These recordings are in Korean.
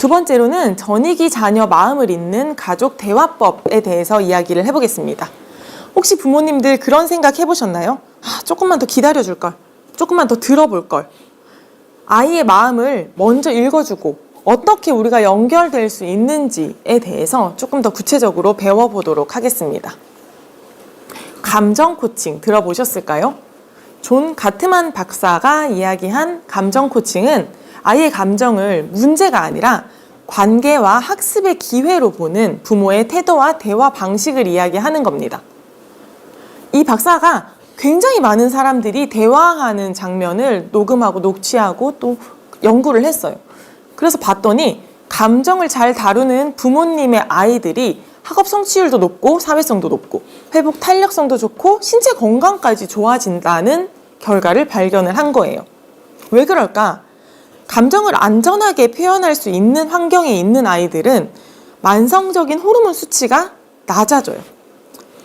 두 번째로는 전이기 자녀 마음을 잇는 가족 대화법에 대해서 이야기를 해보겠습니다. 혹시 부모님들 그런 생각 해보셨나요? 조금만 더 기다려줄 걸, 조금만 더 들어볼 걸. 아이의 마음을 먼저 읽어주고 어떻게 우리가 연결될 수 있는지에 대해서 조금 더 구체적으로 배워보도록 하겠습니다. 감정 코칭 들어보셨을까요? 존 가트만 박사가 이야기한 감정 코칭은 아이의 감정을 문제가 아니라 관계와 학습의 기회로 보는 부모의 태도와 대화 방식을 이야기하는 겁니다. 이 박사가 굉장히 많은 사람들이 대화하는 장면을 녹음하고 녹취하고 또 연구를 했어요. 그래서 봤더니 감정을 잘 다루는 부모님의 아이들이 학업 성취율도 높고 사회성도 높고 회복 탄력성도 좋고 신체 건강까지 좋아진다는 결과를 발견을 한 거예요. 왜 그럴까? 감정을 안전하게 표현할 수 있는 환경에 있는 아이들은 만성적인 호르몬 수치가 낮아져요.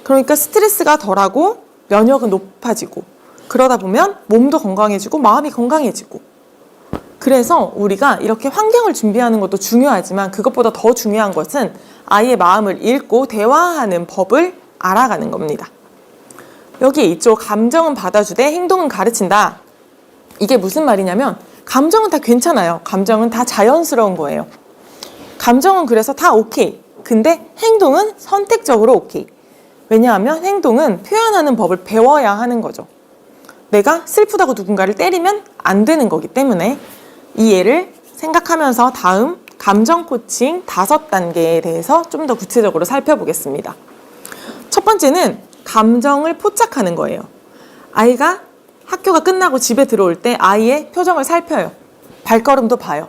그러니까 스트레스가 덜하고 면역은 높아지고 그러다 보면 몸도 건강해지고 마음이 건강해지고 그래서 우리가 이렇게 환경을 준비하는 것도 중요하지만 그것보다 더 중요한 것은 아이의 마음을 읽고 대화하는 법을 알아가는 겁니다. 여기에 있죠. 감정은 받아주되 행동은 가르친다. 이게 무슨 말이냐면 감정은 다 괜찮아요. 감정은 다 자연스러운 거예요. 감정은 그래서 다 오케이. 근데 행동은 선택적으로 오케이. 왜냐하면 행동은 표현하는 법을 배워야 하는 거죠. 내가 슬프다고 누군가를 때리면 안 되는 거기 때문에 이 예를 생각하면서 다음 감정 코칭 5단계에 대해서 좀 더 구체적으로 살펴보겠습니다. 첫 번째는 감정을 포착하는 거예요. 아이가 학교가 끝나고 집에 들어올 때 아이의 표정을 살펴요. 발걸음도 봐요.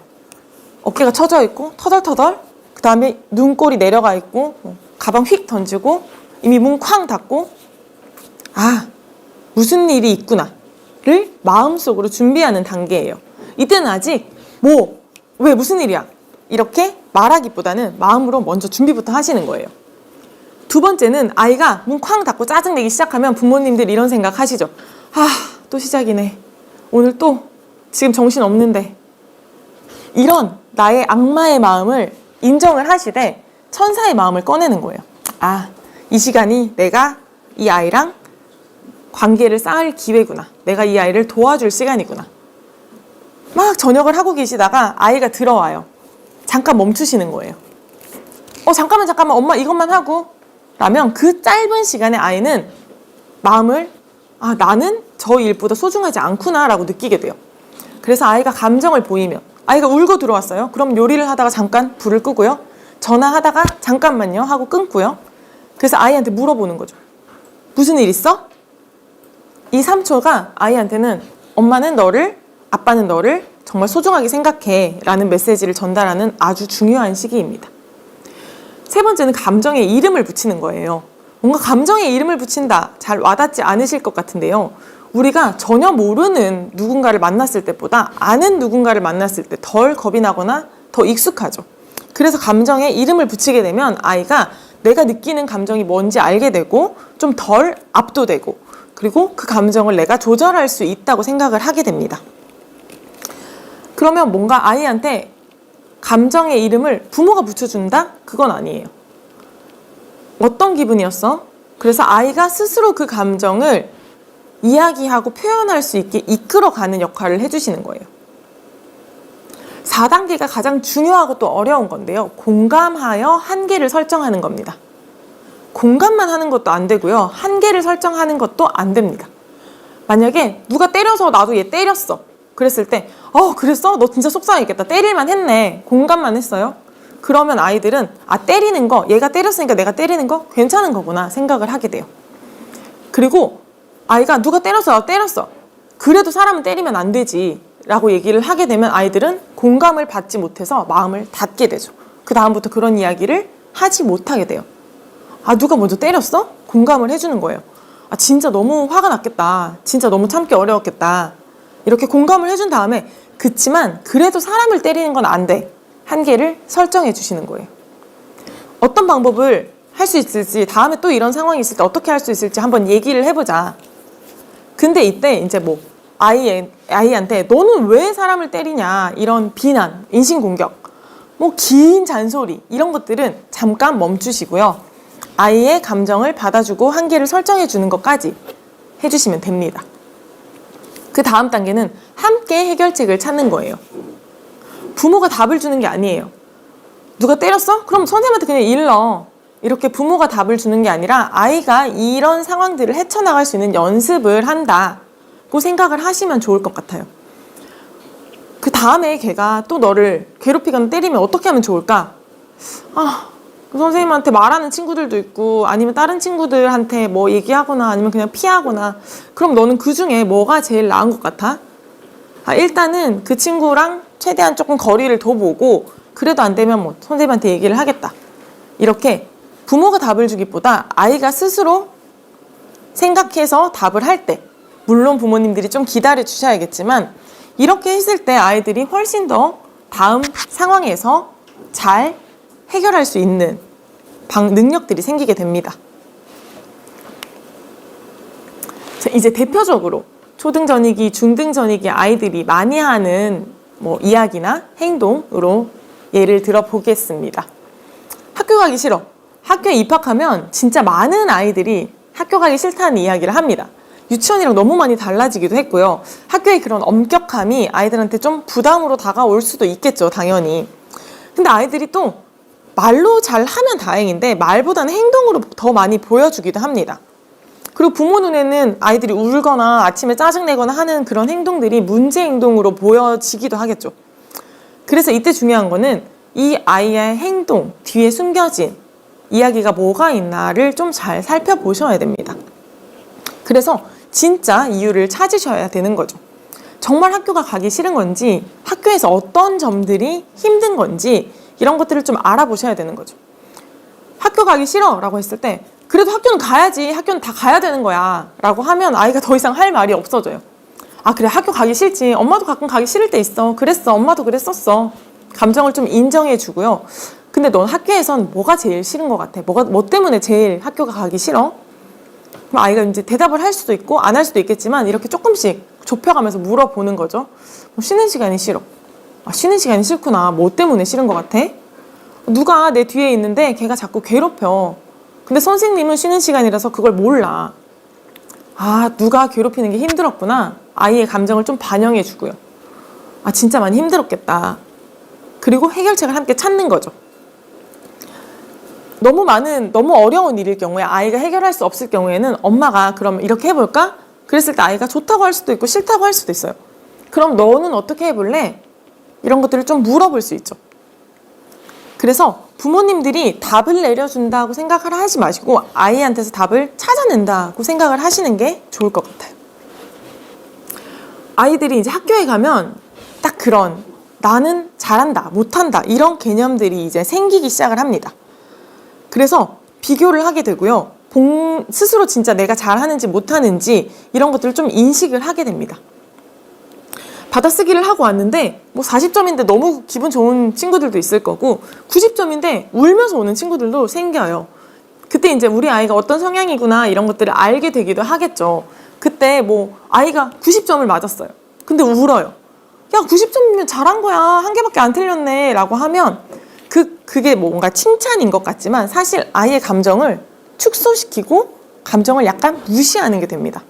어깨가 처져 있고 터덜터덜, 그 다음에 눈꼬리 내려가 있고 가방 휙 던지고 이미 문 쾅 닫고 무슨 일이 있구나를 마음속으로 준비하는 단계예요. 이때는 아직 왜 무슨 일이야 이렇게 말하기보다는 마음으로 먼저 준비부터 하시는 거예요. 두 번째는 아이가 문 쾅 닫고 짜증내기 시작하면 부모님들 이런 생각 하시죠. 또 시작이네. 오늘 또 지금 정신 없는데. 이런 나의 악마의 마음을 인정을 하시되 천사의 마음을 꺼내는 거예요. 이 시간이 내가 이 아이랑 관계를 쌓을 기회구나. 내가 이 아이를 도와줄 시간이구나. 막 저녁을 하고 계시다가 아이가 들어와요. 잠깐 멈추시는 거예요. 잠깐만 엄마 이것만 하고 라면 그 짧은 시간에 아이는 마음을 나는 저 일보다 소중하지 않구나 라고 느끼게 돼요. 그래서 아이가 감정을 보이면 아이가 울고 들어왔어요. 그럼 요리를 하다가 잠깐 불을 끄고요. 전화하다가 잠깐만요 하고 끊고요. 그래서 아이한테 물어보는 거죠. 무슨 일 있어? 이 3초가 아이한테는 엄마는 너를, 아빠는 너를 정말 소중하게 생각해 라는 메시지를 전달하는 아주 중요한 시기입니다. 세 번째는 감정에 이름을 붙이는 거예요. 뭔가 감정에 이름을 붙인다. 잘 와닿지 않으실 것 같은데요. 우리가 전혀 모르는 누군가를 만났을 때보다 아는 누군가를 만났을 때 덜 겁이 나거나 더 익숙하죠. 그래서 감정에 이름을 붙이게 되면 아이가 내가 느끼는 감정이 뭔지 알게 되고 좀 덜 압도되고 그리고 그 감정을 내가 조절할 수 있다고 생각을 하게 됩니다. 그러면 뭔가 아이한테 감정의 이름을 부모가 붙여준다? 그건 아니에요. 어떤 기분이었어? 그래서 아이가 스스로 그 감정을 이야기하고 표현할 수 있게 이끌어가는 역할을 해주시는 거예요. 4단계가 가장 중요하고 또 어려운 건데요. 공감하여 한계를 설정하는 겁니다. 공감만 하는 것도 안 되고요. 한계를 설정하는 것도 안 됩니다. 만약에 누가 때려서 나도 얘 때렸어. 그랬을 때 그랬어? 너 진짜 속상했겠다. 때릴만 했네. 공감만 했어요. 그러면 아이들은 때리는 거, 얘가 때렸으니까 내가 때리는 거 괜찮은 거구나 생각을 하게 돼요. 그리고 아이가 누가 때렸어? 때렸어. 그래도 사람은 때리면 안 되지 라고 얘기를 하게 되면 아이들은 공감을 받지 못해서 마음을 닫게 되죠. 그 다음부터 그런 이야기를 하지 못하게 돼요. 누가 먼저 때렸어? 공감을 해주는 거예요. 진짜 너무 화가 났겠다. 진짜 너무 참기 어려웠겠다. 이렇게 공감을 해준 다음에 그치만 그래도 사람을 때리는 건 안 돼. 한계를 설정해 주시는 거예요. 어떤 방법을 할 수 있을지, 다음에 또 이런 상황이 있을 때 어떻게 할 수 있을지 한번 얘기를 해보자. 근데 이때 이제 아이한테 너는 왜 사람을 때리냐 이런 비난, 인신공격 뭐 긴 잔소리 이런 것들은 잠깐 멈추시고요. 아이의 감정을 받아주고 한계를 설정해 주는 것까지 해주시면 됩니다. 그 다음 단계는 함께 해결책을 찾는 거예요. 부모가 답을 주는 게 아니에요. 누가 때렸어? 그럼 선생님한테 그냥 일러. 이렇게 부모가 답을 주는 게 아니라 아이가 이런 상황들을 헤쳐나갈 수 있는 연습을 한다고 생각을 하시면 좋을 것 같아요. 그 다음에 걔가 또 너를 괴롭히거나 때리면 어떻게 하면 좋을까? 그 선생님한테 말하는 친구들도 있고 아니면 다른 친구들한테 뭐 얘기하거나 아니면 그냥 피하거나. 그럼 너는 그 중에 뭐가 제일 나은 것 같아? 일단은 그 친구랑 최대한 조금 거리를 둬보고 그래도 안 되면 뭐 선생님한테 얘기를 하겠다. 이렇게 부모가 답을 주기보다 아이가 스스로 생각해서 답을 할 때, 물론 부모님들이 좀 기다려 주셔야겠지만 이렇게 했을 때 아이들이 훨씬 더 다음 상황에서 잘 해결할 수 있는 능력들이 생기게 됩니다. 자, 이제 대표적으로 초등전이기, 중등전이기 아이들이 많이 하는 뭐 이야기나 행동으로 예를 들어 보겠습니다. 학교 가기 싫어. 학교에 입학하면 진짜 많은 아이들이 학교 가기 싫다는 이야기를 합니다. 유치원이랑 너무 많이 달라지기도 했고요. 학교의 그런 엄격함이 아이들한테 좀 부담으로 다가올 수도 있겠죠, 당연히. 근데 아이들이 또 말로 잘 하면 다행인데 말보다는 행동으로 더 많이 보여주기도 합니다. 그리고 부모 눈에는 아이들이 울거나 아침에 짜증내거나 하는 그런 행동들이 문제 행동으로 보여지기도 하겠죠. 그래서 이때 중요한 거는 이 아이의 행동 뒤에 숨겨진 이야기가 뭐가 있나를 좀 잘 살펴보셔야 됩니다. 그래서 진짜 이유를 찾으셔야 되는 거죠. 정말 학교가 가기 싫은 건지, 학교에서 어떤 점들이 힘든 건지 이런 것들을 좀 알아보셔야 되는 거죠. 학교 가기 싫어 라고 했을 때 그래도 학교는 가야지, 학교는 다 가야 되는 거야 라고 하면 아이가 더 이상 할 말이 없어져요. 그래, 학교 가기 싫지. 엄마도 가끔 가기 싫을 때 있어. 그랬어. 엄마도 그랬었어. 감정을 좀 인정해 주고요. 근데 넌 학교에선 뭐가 제일 싫은 것 같아? 뭐 때문에 제일 학교가 가기 싫어? 그럼 아이가 이제 대답을 할 수도 있고 안 할 수도 있겠지만 이렇게 조금씩 좁혀가면서 물어보는 거죠. 쉬는 시간이 싫어. 쉬는 시간이 싫구나. 뭐 때문에 싫은 것 같아? 누가 내 뒤에 있는데 걔가 자꾸 괴롭혀. 근데 선생님은 쉬는 시간이라서 그걸 몰라. 누가 괴롭히는 게 힘들었구나. 아이의 감정을 좀 반영해 주고요. 진짜 많이 힘들었겠다. 그리고 해결책을 함께 찾는 거죠. 너무 어려운 일일 경우에 아이가 해결할 수 없을 경우에는 엄마가 그럼 이렇게 해볼까? 그랬을 때 아이가 좋다고 할 수도 있고 싫다고 할 수도 있어요. 그럼 너는 어떻게 해볼래? 이런 것들을 좀 물어볼 수 있죠. 그래서 부모님들이 답을 내려준다고 생각을 하지 마시고 아이한테서 답을 찾아낸다고 생각을 하시는 게 좋을 것 같아요. 아이들이 이제 학교에 가면 딱 그런 나는 잘한다, 못한다 이런 개념들이 이제 생기기 시작을 합니다. 그래서 비교를 하게 되고요. 스스로 진짜 내가 잘하는지 못하는지 이런 것들을 좀 인식을 하게 됩니다. 받아쓰기를 하고 왔는데 뭐 40점인데 너무 기분 좋은 친구들도 있을 거고 90점인데 울면서 오는 친구들도 생겨요. 그때 이제 우리 아이가 어떤 성향이구나 이런 것들을 알게 되기도 하겠죠. 그때 뭐 아이가 90점을 맞았어요. 근데 울어요. 야, 90점이면 잘한 거야. 한 개밖에 안 틀렸네 라고 하면 그게 뭔가 칭찬인 것 같지만 사실 아이의 감정을 축소시키고 감정을 약간 무시하는 게 됩니다.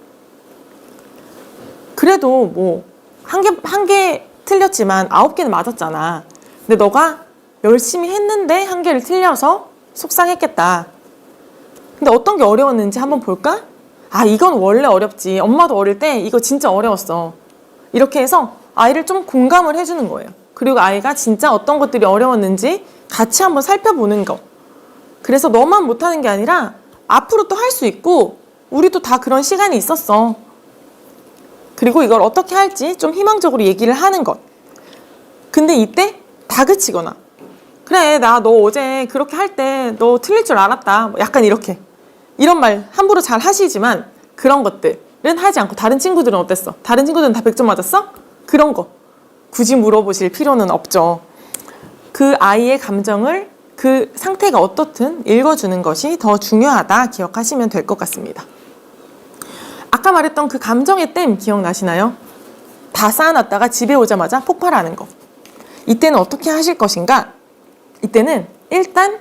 그래도 뭐 한 개 틀렸지만 9개는 맞았잖아. 근데 너가 열심히 했는데 한 개를 틀려서 속상했겠다. 근데 어떤 게 어려웠는지 한번 볼까? 이건 원래 어렵지. 엄마도 어릴 때 이거 진짜 어려웠어. 이렇게 해서 아이를 좀 공감을 해주는 거예요. 그리고 아이가 진짜 어떤 것들이 어려웠는지 같이 한번 살펴보는 거. 그래서 너만 못하는 게 아니라 앞으로 또 할 수 있고 우리도 다 그런 시간이 있었어. 그리고 이걸 어떻게 할지 좀 희망적으로 얘기를 하는 것. 근데 이때 다그치거나 그래, 나 너 어제 그렇게 할 때 너 틀릴 줄 알았다. 약간 이렇게. 이런 말 함부로 잘 하시지만 그런 것들은 하지 않고 다른 친구들은 어땠어? 다른 친구들은 다 100점 맞았어? 그런 거 굳이 물어보실 필요는 없죠. 그 아이의 감정을 그 상태가 어떻든 읽어주는 것이 더 중요하다 기억하시면 될 것 같습니다. 아까 말했던 그 감정의 댐 기억나시나요? 다 쌓아놨다가 집에 오자마자 폭발하는 거. 이때는 어떻게 하실 것인가? 이때는 일단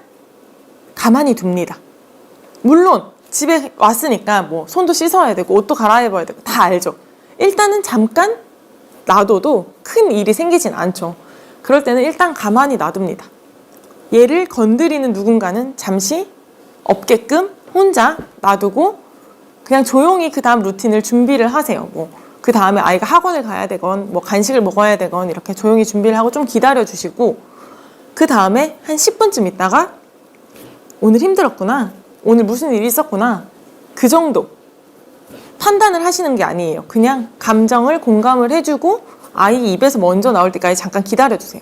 가만히 둡니다. 물론 집에 왔으니까 뭐 손도 씻어야 되고 옷도 갈아입어야 되고 다 알죠. 일단은 잠깐 놔둬도 큰 일이 생기진 않죠. 그럴 때는 일단 가만히 놔둡니다. 얘를 건드리는 누군가는 잠시 없게끔 혼자 놔두고 그냥 조용히 그 다음 루틴을 준비를 하세요. 뭐 그 다음에 아이가 학원을 가야 되건 뭐 간식을 먹어야 되건 이렇게 조용히 준비를 하고 좀 기다려 주시고, 그 다음에 한 10분쯤 있다가 오늘 힘들었구나, 오늘 무슨 일이 있었구나, 그 정도 판단을 하시는 게 아니에요. 그냥 감정을 공감을 해주고 아이 입에서 먼저 나올 때까지 잠깐 기다려주세요.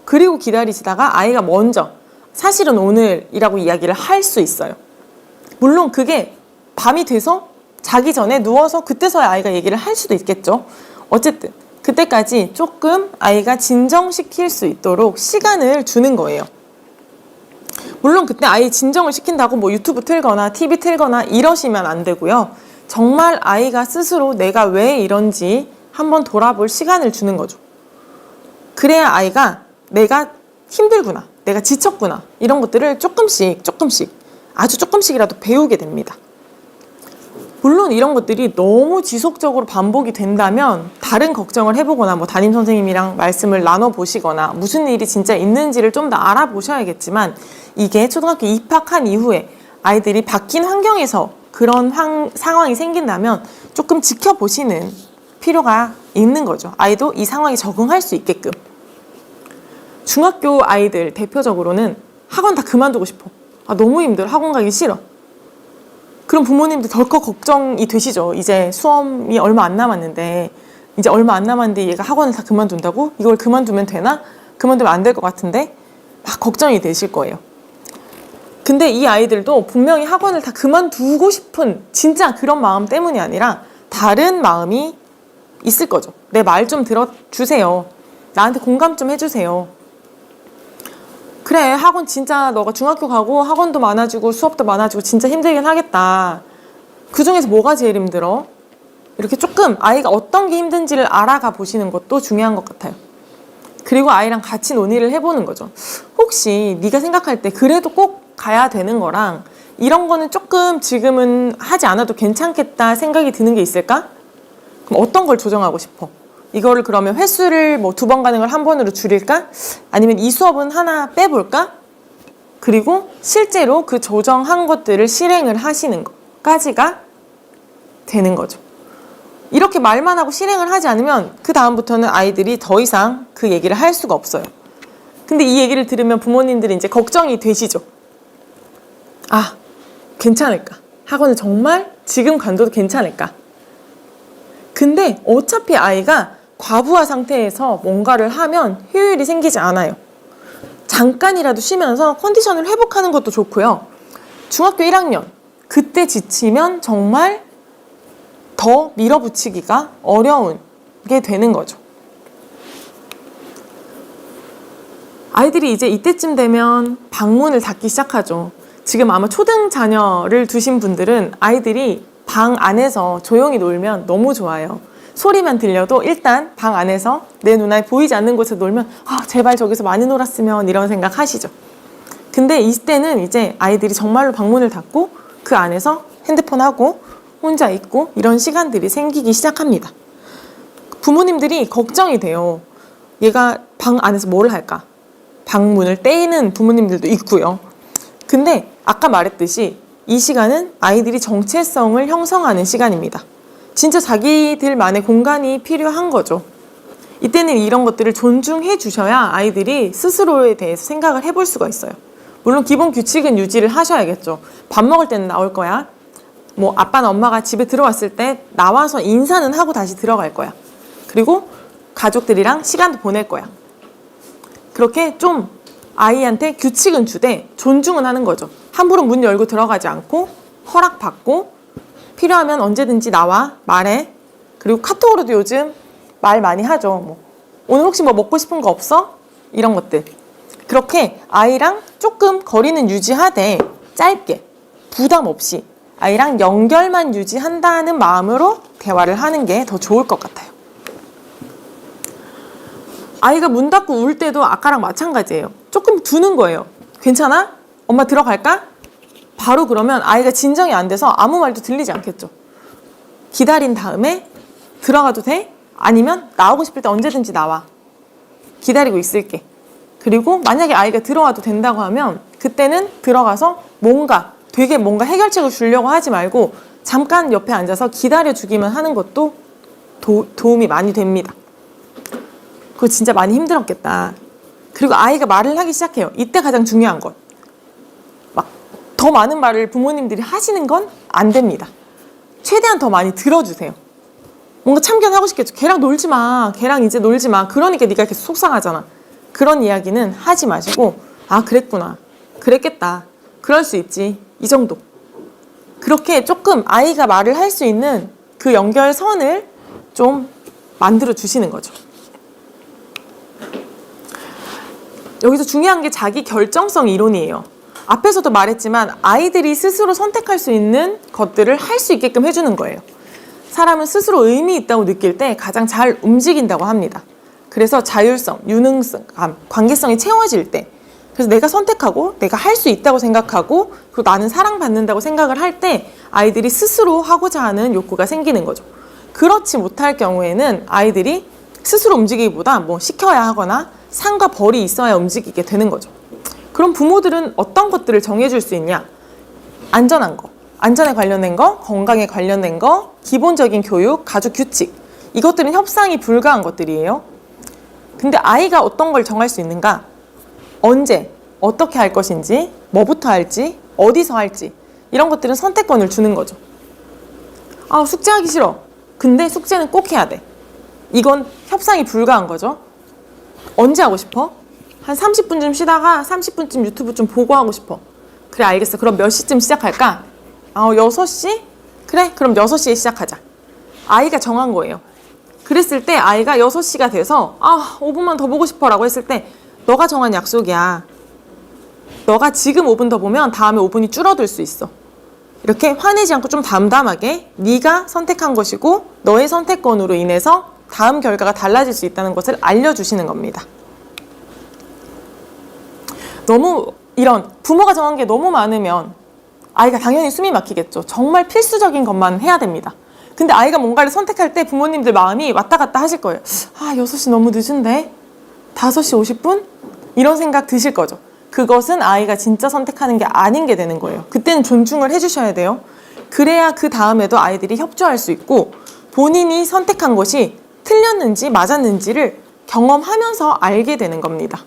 그리고 기다리시다가 아이가 먼저 사실은 오늘이라고 이야기를 할 수 있어요. 물론 그게 밤이 돼서 자기 전에 누워서 그때서야 아이가 얘기를 할 수도 있겠죠. 어쨌든 그때까지 조금 아이가 진정시킬 수 있도록 시간을 주는 거예요. 물론 그때 아이 진정을 시킨다고 뭐 유튜브 틀거나 TV 틀거나 이러시면 안 되고요. 정말 아이가 스스로 내가 왜 이런지 한번 돌아볼 시간을 주는 거죠. 그래야 아이가 내가 힘들구나, 내가 지쳤구나, 이런 것들을 조금씩 아주 조금씩이라도 배우게 됩니다. 물론 이런 것들이 너무 지속적으로 반복이 된다면 다른 걱정을 해보거나 뭐 담임 선생님이랑 말씀을 나눠보시거나 무슨 일이 진짜 있는지를 좀 더 알아보셔야겠지만, 이게 초등학교 입학한 이후에 아이들이 바뀐 환경에서 그런 상황이 생긴다면 조금 지켜보시는 필요가 있는 거죠. 아이도 이 상황에 적응할 수 있게끔. 중학교 아이들 대표적으로는 학원 다 그만두고 싶어. 너무 힘들어. 학원 가기 싫어. 그럼 부모님들 덜컥 걱정이 되시죠. 이제 수험이 얼마 안 남았는데 얘가 학원을 다 그만둔다고? 이걸 그만두면 되나? 그만두면 안 될 것 같은데? 막 걱정이 되실 거예요. 근데 이 아이들도 분명히 학원을 다 그만두고 싶은 진짜 그런 마음 때문이 아니라 다른 마음이 있을 거죠. 내 말 좀 들어주세요. 나한테 공감 좀 해주세요. 그래, 학원 진짜 너가 중학교 가고 학원도 많아지고 수업도 많아지고 진짜 힘들긴 하겠다. 그중에서 뭐가 제일 힘들어? 이렇게 조금 아이가 어떤 게 힘든지를 알아가 보시는 것도 중요한 것 같아요. 그리고 아이랑 같이 논의를 해보는 거죠. 혹시 네가 생각할 때 그래도 꼭 가야 되는 거랑 이런 거는 조금 지금은 하지 않아도 괜찮겠다 생각이 드는 게 있을까? 그럼 어떤 걸 조정하고 싶어? 이거를 그러면 횟수를 뭐 2번 가는 걸 1번으로 줄일까? 아니면 이 수업은 하나 빼볼까? 그리고 실제로 그 조정한 것들을 실행을 하시는 것까지가 되는 거죠. 이렇게 말만 하고 실행을 하지 않으면 그 다음부터는 아이들이 더 이상 그 얘기를 할 수가 없어요. 근데 이 얘기를 들으면 부모님들이 이제 걱정이 되시죠. 괜찮을까? 학원을 정말 지금 간둬도 괜찮을까? 근데 어차피 아이가 과부하 상태에서 뭔가를 하면 효율이 생기지 않아요. 잠깐이라도 쉬면서 컨디션을 회복하는 것도 좋고요. 중학교 1학년, 그때 지치면 정말 더 밀어붙이기가 어려운 게 되는 거죠. 아이들이 이제 이때쯤 되면 방문을 닫기 시작하죠. 지금 아마 초등 자녀를 두신 분들은 아이들이 방 안에서 조용히 놀면 너무 좋아요. 소리만 들려도 일단 방 안에서 내 눈에 보이지 않는 곳에서 놀면 제발 저기서 많이 놀았으면 이런 생각 하시죠. 근데 이때는 이제 아이들이 정말로 방문을 닫고 그 안에서 핸드폰 하고 혼자 있고 이런 시간들이 생기기 시작합니다. 부모님들이 걱정이 돼요. 얘가 방 안에서 뭘 할까? 방문을 떼이는 부모님들도 있고요. 근데 아까 말했듯이 이 시간은 아이들이 정체성을 형성하는 시간입니다. 진짜 자기들만의 공간이 필요한 거죠. 이때는 이런 것들을 존중해 주셔야 아이들이 스스로에 대해서 생각을 해볼 수가 있어요. 물론 기본 규칙은 유지를 하셔야겠죠. 밥 먹을 때는 나올 거야. 뭐 아빠나 엄마가 집에 들어왔을 때 나와서 인사는 하고 다시 들어갈 거야. 그리고 가족들이랑 시간도 보낼 거야. 그렇게 좀 아이한테 규칙은 주되 존중은 하는 거죠. 함부로 문 열고 들어가지 않고 허락받고 필요하면 언제든지 나와 말해. 그리고 카톡으로도 요즘 말 많이 하죠. 뭐 오늘 혹시 뭐 먹고 싶은 거 없어? 이런 것들. 그렇게 아이랑 조금 거리는 유지하되 짧게 부담 없이 아이랑 연결만 유지한다는 마음으로 대화를 하는 게 더 좋을 것 같아요. 아이가 문 닫고 울 때도 아까랑 마찬가지예요. 조금 두는 거예요. 괜찮아? 엄마 들어갈까? 바로 그러면 아이가 진정이 안 돼서 아무 말도 들리지 않겠죠. 기다린 다음에 들어가도 돼? 아니면 나오고 싶을 때 언제든지 나와. 기다리고 있을게. 그리고 만약에 아이가 들어와도 된다고 하면 그때는 들어가서 되게 뭔가 해결책을 주려고 하지 말고 잠깐 옆에 앉아서 기다려주기만 하는 것도 도움이 많이 됩니다. 그거 진짜 많이 힘들었겠다. 그리고 아이가 말을 하기 시작해요. 이때 가장 중요한 것. 막 더 많은 말을 부모님들이 하시는 건 안 됩니다. 최대한 더 많이 들어주세요. 뭔가 참견하고 싶겠죠. 걔랑 놀지 마. 걔랑 이제 놀지 마. 그러니까 네가 계속 속상하잖아. 그런 이야기는 하지 마시고 아 그랬구나. 그랬겠다. 그럴 수 있지. 이 정도. 그렇게 조금 아이가 말을 할 수 있는 그 연결선을 좀 만들어 주시는 거죠. 여기서 중요한 게 자기 결정성 이론이에요. 앞에서도 말했지만 아이들이 스스로 선택할 수 있는 것들을 할 수 있게끔 해주는 거예요. 사람은 스스로 의미 있다고 느낄 때 가장 잘 움직인다고 합니다. 그래서 자율성, 유능성, 관계성이 채워질 때 그래서 내가 선택하고 내가 할 수 있다고 생각하고 그리고 나는 사랑받는다고 생각을 할 때 아이들이 스스로 하고자 하는 욕구가 생기는 거죠. 그렇지 못할 경우에는 아이들이 스스로 움직이기보다 뭐 시켜야 하거나 상과 벌이 있어야 움직이게 되는 거죠. 그럼 부모들은 어떤 것들을 정해줄 수 있냐? 안전한 거, 안전에 관련된 거, 건강에 관련된 거, 기본적인 교육, 가족 규칙 이것들은 협상이 불가한 것들이에요. 근데 아이가 어떤 걸 정할 수 있는가? 언제, 어떻게 할 것인지, 뭐부터 할지, 어디서 할지 이런 것들은 선택권을 주는 거죠. 아, 숙제하기 싫어. 근데 숙제는 꼭 해야 돼. 이건 협상이 불가한 거죠. 언제 하고 싶어? 한 30분쯤 쉬다가 30분쯤 유튜브 좀 보고 하고 싶어. 그래 알겠어. 그럼 몇 시쯤 시작할까? 6시? 그래 그럼 6시에 시작하자. 아이가 정한 거예요. 그랬을 때 아이가 6시가 돼서 5분만 더 보고 싶어 라고 했을 때 너가 정한 약속이야. 너가 지금 5분 더 보면 다음에 5분이 줄어들 수 있어. 이렇게 화내지 않고 좀 담담하게 네가 선택한 것이고 너의 선택권으로 인해서 다음 결과가 달라질 수 있다는 것을 알려주시는 겁니다. 너무 이런 부모가 정한 게 너무 많으면 아이가 당연히 숨이 막히겠죠. 정말 필수적인 것만 해야 됩니다. 근데 아이가 뭔가를 선택할 때 부모님들 마음이 왔다 갔다 하실 거예요. 6시 너무 늦은데? 5시 50분? 이런 생각 드실 거죠. 그것은 아이가 진짜 선택하는 게 아닌 게 되는 거예요. 그때는 존중을 해주셔야 돼요. 그래야 그 다음에도 아이들이 협조할 수 있고 본인이 선택한 것이 틀렸는지 맞았는지를 경험하면서 알게 되는 겁니다.